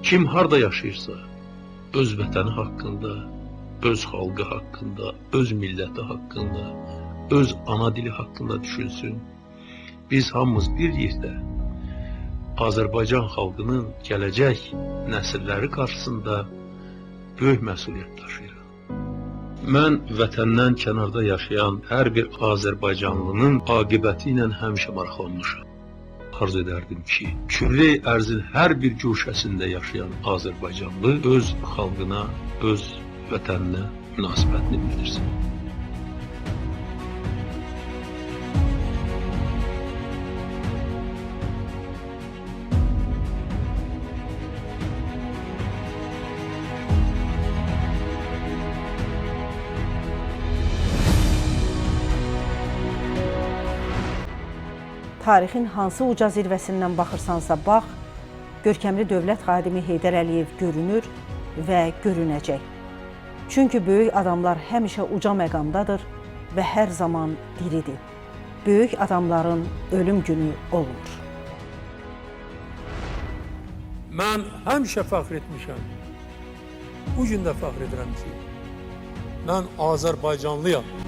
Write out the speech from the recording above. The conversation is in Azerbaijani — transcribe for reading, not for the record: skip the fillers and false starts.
Kim harda yaşayırsa, öz vətəni haqqında, öz xalqı haqqında, öz milləti haqqında, öz ana dili haqqında düşünsün. Biz hamımız bir yerdə Azərbaycan xalqının gələcək nəsilləri qarşısında böyük məsuliyyət daşıyırıq. Mən vətəndən kənarda yaşayan hər bir Azərbaycanlının aqibəti ilə həmişə maraqlanmışam. Arzu edərdim ki, kürre ərzin hər bir güşəsində yaşayan Azərbaycanlı öz xalqına, öz vətəninə münasibətini bildirsin. Tarixin hansı uca zirvəsindən baxırsansa bax, görkəmli dövlət xadimi Heydər Əliyev görünür və görünəcək. Çünki böyük adamlar həmişə uca məqamdadır və hər zaman diridir. Böyük adamların ölüm günü olur. Mən həmişə fəxr etmişəm. Bu gün də fəxr edirəm ki, mən Azərbaycanlıyam.